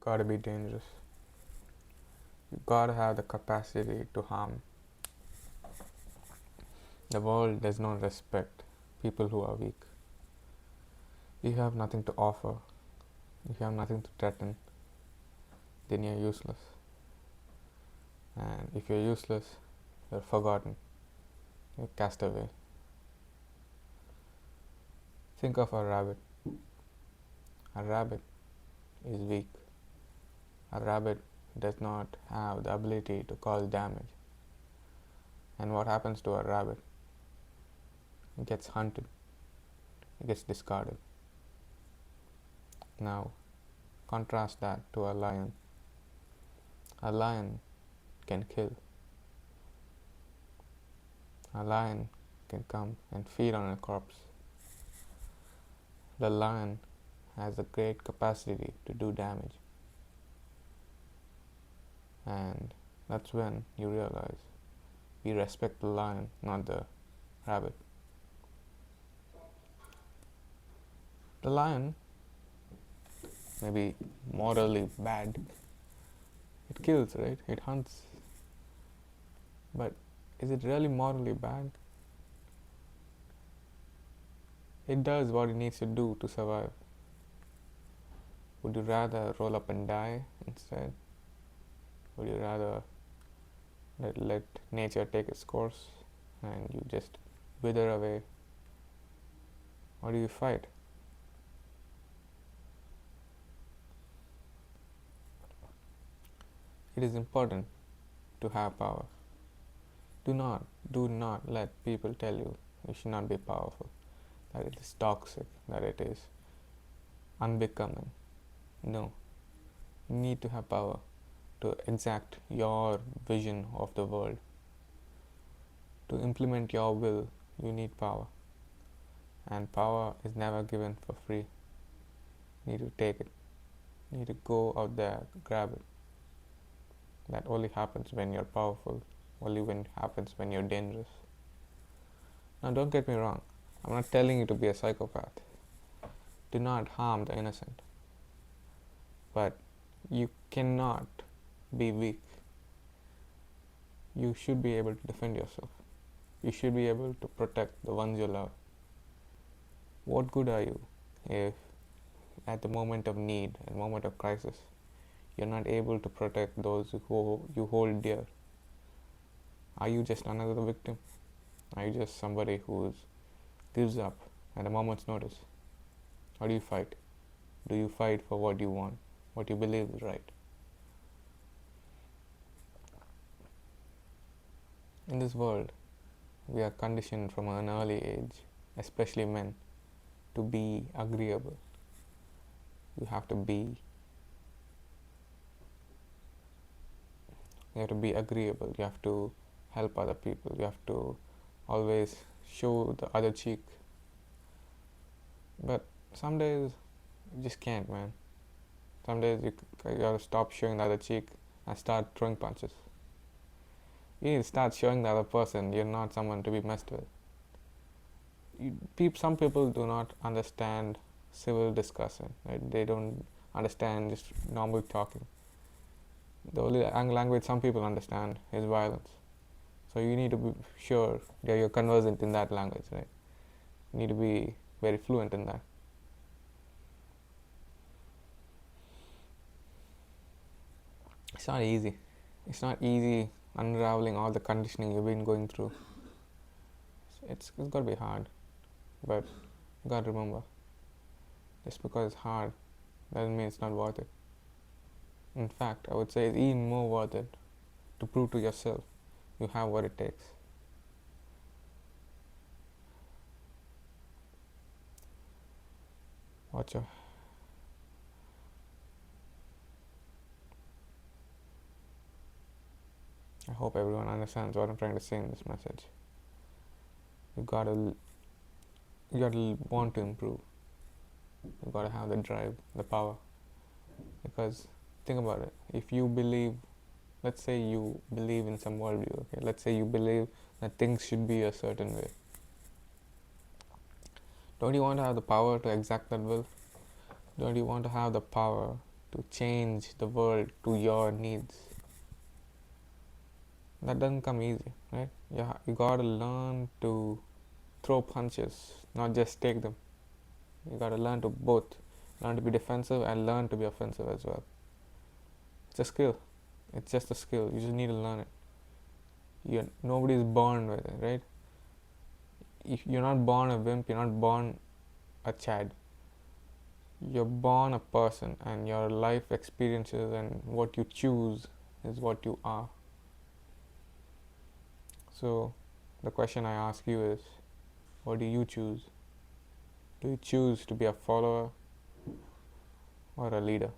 gotta be dangerous. You gotta have the capacity to harm. The world does not respect people who are weak. If you have nothing to offer, if you have nothing to threaten, then you're useless. And if you're useless, you're forgotten. You're cast away. Think of a rabbit. A rabbit is weak. A rabbit does not have the ability to cause damage. And what happens to a rabbit? It gets hunted. It gets discarded. Now, contrast that to a lion. A lion can kill. A lion can come and feed on a corpse. The lion has a great capacity to do damage. And that's when you realize we respect the lion, not the rabbit. The lion may be morally bad. It kills, right? It hunts. But is it really morally bad? It does what it needs to do to survive. Would you rather roll up and die instead? Would you rather let nature take its course and you just wither away? Or do you fight? It is important to have power. Do not let people tell you you should not be powerful, that it is toxic, that it is unbecoming. No. You need to have power to exact your vision of the world. To implement your will, you need power. And power is never given for free. You need to take it. You need to go out there, grab it. That only happens when you're powerful. Only when it happens when you're dangerous. Now don't get me wrong. I'm not telling you to be a psychopath. Do not harm the innocent. But you cannot be weak. You should be able to defend yourself. You should be able to protect the ones you love. What good are you if at the moment of need and moment of crisis you're not able to protect those who you hold dear? Are you just another victim? Are you just somebody who gives up at a moment's notice? Or do you fight? Do you fight for what you want, what you believe is right? In this world, we are conditioned from an early age, especially men, to be agreeable. You have to be agreeable. You have to help other people. You have to always show the other cheek. But some days you just can't, man. Some days you gotta stop showing the other cheek and start throwing punches. You need to start showing the other person you're not someone to be messed with. Some people do not understand civil discussion. Right? They don't understand just normal talking. The only language some people understand is violence. So you need to be sure that you're conversant in that language, right? You need to be very fluent in that. It's not easy. It's not easy unraveling all the conditioning you've been going through. It's got to be hard. But you got to remember, just because it's hard doesn't mean it's not worth it. In fact, I would say it's even more worth it to prove to yourself you have what it takes. Watch out. I hope everyone understands what I'm trying to say in this message. You gotta want to improve. You gotta have the drive, the power. Because think about it. If you believe, let's say you believe in some worldview, okay? Let's say you believe that things should be a certain way. Don't you want to have the power to exact that will? Don't you want to have the power to change the world to your needs. That doesn't come easy, right? You gotta learn to throw punches, not just take them. You gotta learn to both. Learn to be defensive and learn to be offensive as well. It's a skill. It's just a skill. You just need to learn it. Nobody's born with it, right? You're not born a wimp. You're not born a Chad. You're born a person, and your life experiences and what you choose is what you are. So, the question I ask you is, what do you choose? Do you choose to be a follower or a leader?